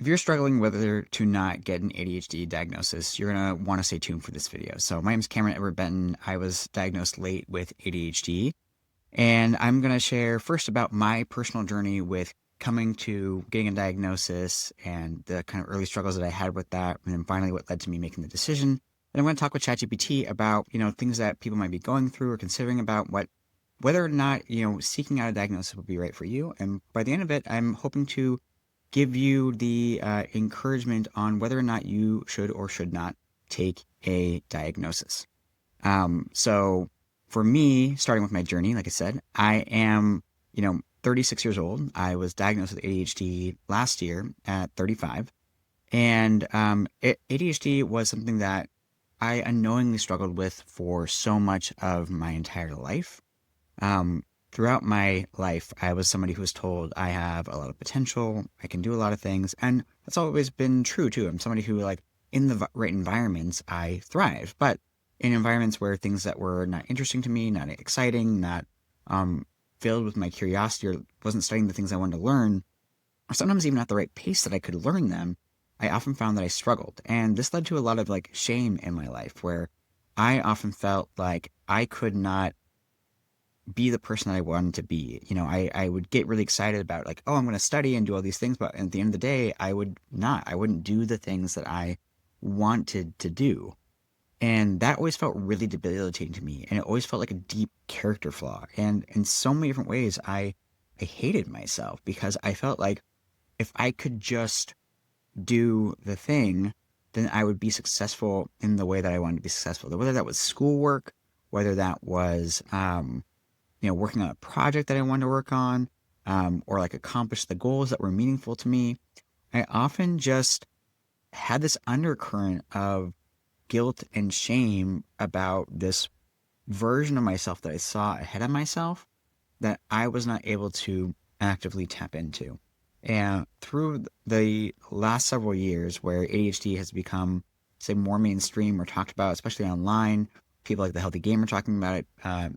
If you're struggling whether to not get an ADHD diagnosis, you're going to want to stay tuned for this video. So my name is Edward Benton. I was diagnosed late with ADHD, and I'm going to share first about my personal journey with coming to getting a diagnosis and the kind of early struggles that I had with that, and then finally what led to me making the decision. And I'm going to talk with ChatGPT about, things that people might be going through or considering about whether or not, seeking out a diagnosis would be right for you. And by the end of it, I'm hoping to give you the encouragement on whether or not you should or should not take a diagnosis. So for me, starting with my journey, like I said, I am, 36 years old. I was diagnosed with ADHD last year at 35. And ADHD was something that I unknowingly struggled with for so much of my entire life. Throughout my life, I was somebody who was told I have a lot of potential, I can do a lot of things, and that's always been true too. I'm somebody who, like, in the right environments, I thrive, but in environments where things that were not interesting to me, not exciting, not filled with my curiosity, or wasn't studying the things I wanted to learn, or sometimes even at the right pace that I could learn them, I often found that I struggled. And this led to a lot of like shame in my life where I often felt like I could not be the person that I wanted to be. I would get really excited about like, oh, I'm going to study and do all these things. But at the end of the day, I wouldn't do the things that I wanted to do. And that always felt really debilitating to me. And it always felt like a deep character flaw. And in so many different ways, I hated myself because I felt like if I could just do the thing, then I would be successful in the way that I wanted to be successful. Whether that was schoolwork, whether that was, working on a project that I wanted to work on, or like accomplish the goals that were meaningful to me. I often just had this undercurrent of guilt and shame about this version of myself that I saw ahead of myself that I was not able to actively tap into. And through the last several years, where ADHD has become, say, more mainstream or talked about, especially online, people like the Healthy Gamer talking about it,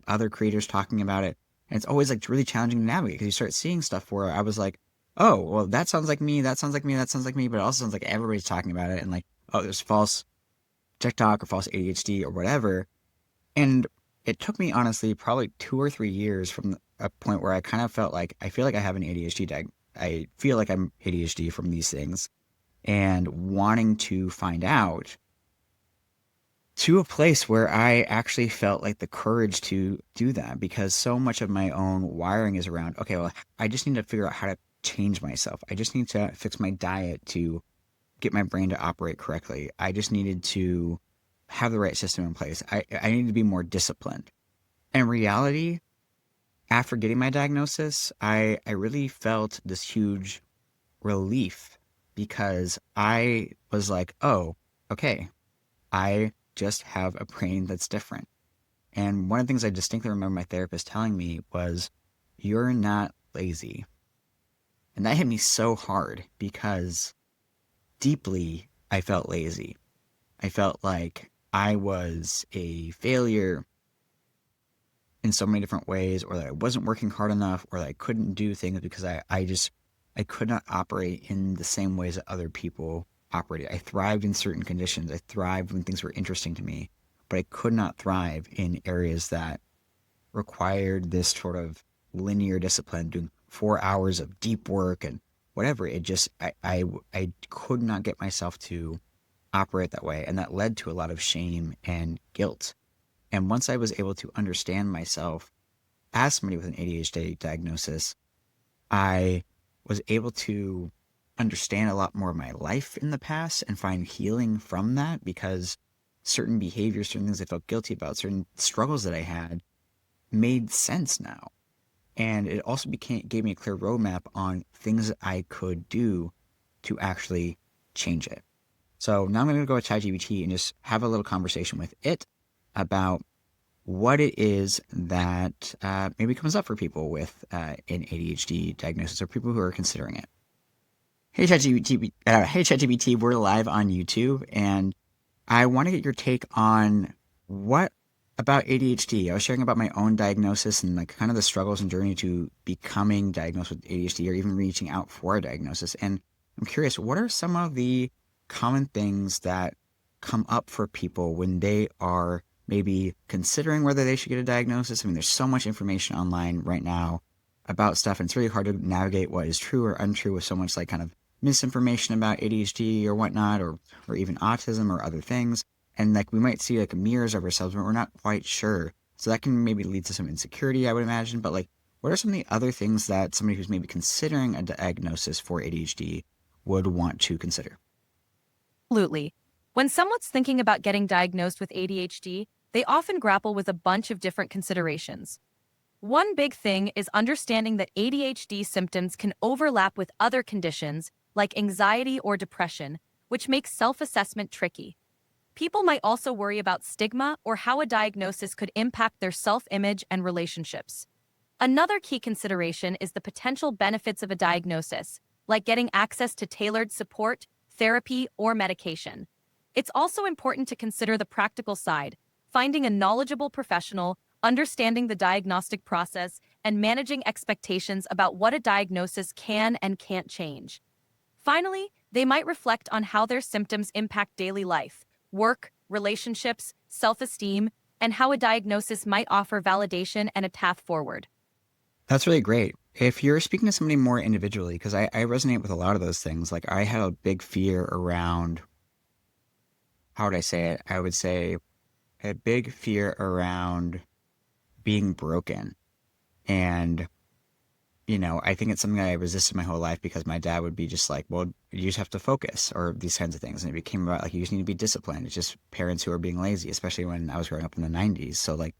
other creators talking about it, and it's always like really challenging to navigate because you start seeing stuff where I was like, oh, well, that sounds like me, that sounds like me, that sounds like me, but it also sounds like everybody's talking about it, and like, oh, there's false TikTok or false ADHD or whatever. And it took me honestly probably 2 or 3 years from a point where I kind of felt like I feel like I have an ADHD I feel like I'm ADHD from these things and wanting to find out to a place where I actually felt like the courage to do that because so much of my own wiring is around, okay, well, I just need to figure out how to change myself. I just need to fix my diet to get my brain to operate correctly. I just needed to have the right system in place. I needed to be more disciplined. In reality, after getting my diagnosis, I really felt this huge relief because I was like, oh, okay, I just have a brain that's different. And one of the things I distinctly remember my therapist telling me was, you're not lazy. And that hit me so hard because deeply I felt lazy. I felt like I was a failure in so many different ways, or that I wasn't working hard enough, or that I couldn't do things because I could not operate in the same ways that other people operated. I thrived in certain conditions. I thrived when things were interesting to me, but I could not thrive in areas that required this sort of linear discipline, doing 4 hours of deep work and whatever. It just, I could not get myself to operate that way. And that led to a lot of shame and guilt. And once I was able to understand myself as somebody with an ADHD diagnosis, I was able to understand a lot more of my life in the past and find healing from that because certain behaviors, certain things I felt guilty about, certain struggles that I had made sense now. And it also gave me a clear roadmap on things that I could do to actually change it. So now I'm going to go with ChatGPT and just have a little conversation with it about what it is that maybe comes up for people with an ADHD diagnosis or people who are considering it. Hey ChatGPT, we're live on YouTube, and I want to get your take on what about ADHD. I was sharing about my own diagnosis and like kind of the struggles and journey to becoming diagnosed with ADHD or even reaching out for a diagnosis. And I'm curious, what are some of the common things that come up for people when they are maybe considering whether they should get a diagnosis? I mean, there's so much information online right now about stuff, and it's really hard to navigate what is true or untrue with so much like kind of misinformation about ADHD or whatnot, or even autism or other things. And like we might see like mirrors of ourselves, but we're not quite sure. So that can maybe lead to some insecurity, I would imagine. But like, what are some of the other things that somebody who's maybe considering a diagnosis for ADHD would want to consider? Absolutely. When someone's thinking about getting diagnosed with ADHD, they often grapple with a bunch of different considerations. One big thing is understanding that ADHD symptoms can overlap with other conditions like anxiety or depression, which makes self-assessment tricky. People might also worry about stigma or how a diagnosis could impact their self-image and relationships. Another key consideration is the potential benefits of a diagnosis, like getting access to tailored support, therapy, or medication. It's also important to consider the practical side, finding a knowledgeable professional, understanding the diagnostic process, and managing expectations about what a diagnosis can and can't change. Finally, they might reflect on how their symptoms impact daily life, work, relationships, self-esteem, and how a diagnosis might offer validation and a path forward. That's really great. If you're speaking to somebody more individually, because I resonate with a lot of those things, like I had a big fear around, how would I say it? I would say a big fear around being broken. And, I think it's something that I resisted my whole life because my dad would be just like, well, you just have to focus or these kinds of things. And it became about like, you just need to be disciplined. It's just parents who are being lazy, especially when I was growing up in the 90s. So, like,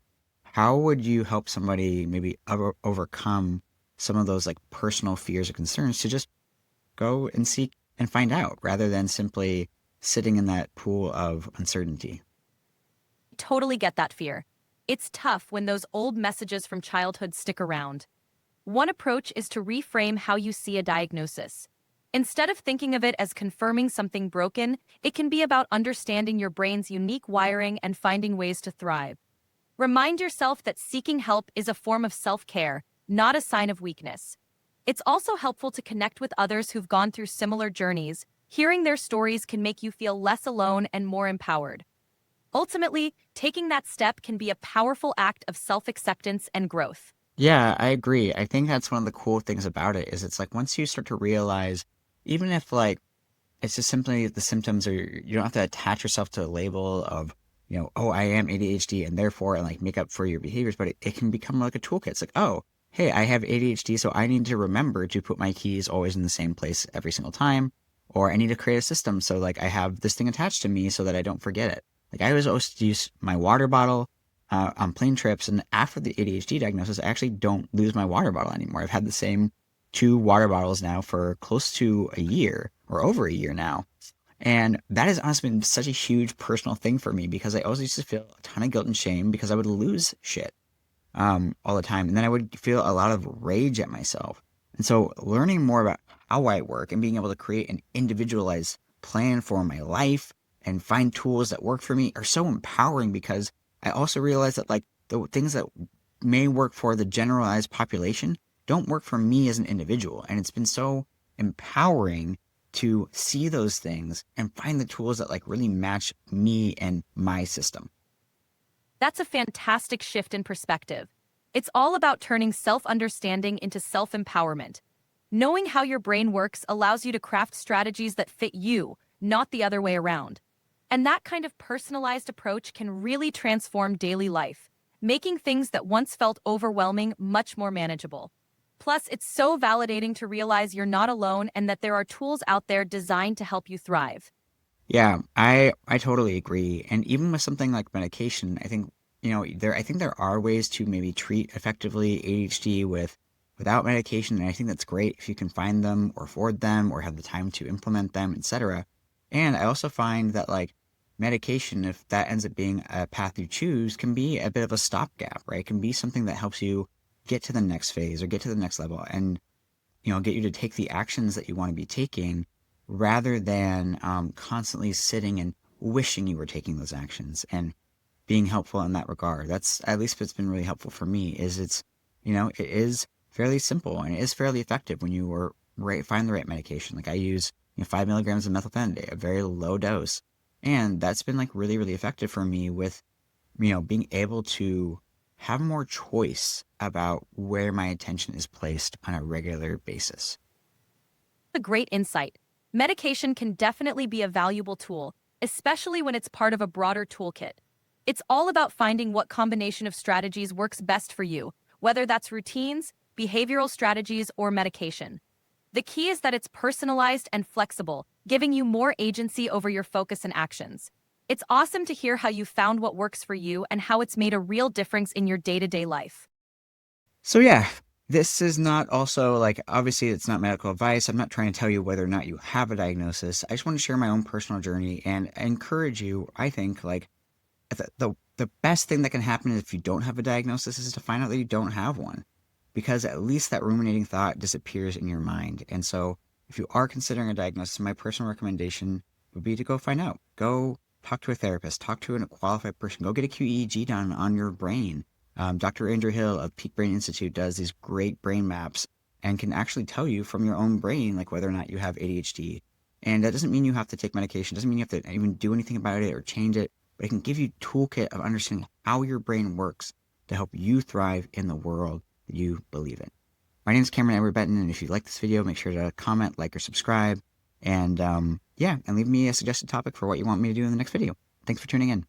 how would you help somebody maybe overcome some of those like personal fears or concerns to just go and seek and find out rather than simply sitting in that pool of uncertainty? Totally get that fear. It's tough when those old messages from childhood stick around. One approach is to reframe how you see a diagnosis. Instead of thinking of it as confirming something broken, it can be about understanding your brain's unique wiring and finding ways to thrive. Remind yourself that seeking help is a form of self-care, not a sign of weakness. It's also helpful to connect with others who've gone through similar journeys. Hearing their stories can make you feel less alone and more empowered. Ultimately, taking that step can be a powerful act of self-acceptance and growth. Yeah, I agree. I think that's one of the cool things about it is it's like once you start to realize, even if like it's just simply the symptoms or you don't have to attach yourself to a label of, oh, I am ADHD and therefore and like make up for your behaviors, but it can become like a toolkit. It's like, oh, hey, I have ADHD, so I need to remember to put my keys always in the same place every single time. Or I need to create a system so like I have this thing attached to me so that I don't forget it. Like I was always use my water bottle on plane trips, and after the ADHD diagnosis, I actually don't lose my water bottle anymore. I've had the same two water bottles now for close to a year or over a year now. And that has honestly been such a huge personal thing for me because I always used to feel a ton of guilt and shame because I would lose shit all the time. And then I would feel a lot of rage at myself. And so learning more about how I work and being able to create an individualized plan for my life and find tools that work for me are so empowering because I also realize that like the things that may work for the generalized population don't work for me as an individual. And it's been so empowering to see those things and find the tools that like really match me and my system. That's a fantastic shift in perspective. It's all about turning self-understanding into self-empowerment. Knowing how your brain works allows you to craft strategies that fit you, not the other way around. And that kind of personalized approach can really transform daily life, making things that once felt overwhelming much more manageable. Plus, it's so validating to realize you're not alone and that there are tools out there designed to help you thrive. Yeah, I totally agree. And even with something like medication, I think, I think there are ways to maybe treat effectively ADHD without medication, and I think that's great if you can find them or afford them or have the time to implement them, etc. And I also find that like medication, if that ends up being a path you choose, can be a bit of a stopgap, right? It can be something that helps you get to the next phase or get to the next level and get you to take the actions that you want to be taking rather than constantly sitting and wishing you were taking those actions and being helpful in that regard. That's at least what's been really helpful for me is it is fairly simple and it is fairly effective when you find the right medication. Like I use 5 milligrams of methylphenidate a day, a very low dose. And that's been like really, really effective for me with, being able to have more choice about where my attention is placed on a regular basis. A great insight. Medication can definitely be a valuable tool, especially when it's part of a broader toolkit. It's all about finding what combination of strategies works best for you, whether that's routines, behavioral strategies, or medication. The key is that it's personalized and flexible, giving you more agency over your focus and actions. It's awesome to hear how you found what works for you and how it's made a real difference in your day-to-day life. So yeah, this is not also like, obviously it's not medical advice. I'm not trying to tell you whether or not you have a diagnosis. I just want to share my own personal journey and encourage you, I think, like the best thing that can happen if you don't have a diagnosis is to find out that you don't have one, because at least that ruminating thought disappears in your mind. And so if you are considering a diagnosis, my personal recommendation would be to go find out. Go talk to a therapist, talk to a qualified person, go get a QEEG done on your brain. Dr. Andrew Hill of Peak Brain Institute does these great brain maps and can actually tell you from your own brain, like whether or not you have ADHD. And that doesn't mean you have to take medication, doesn't mean you have to even do anything about it or change it, but it can give you a toolkit of understanding how your brain works to help you thrive in the world that you believe in. My name is Cameron Edward Benton, and if you like this video, make sure to comment, like, or subscribe. And yeah, and leave me a suggested topic for what you want me to do in the next video. Thanks for tuning in.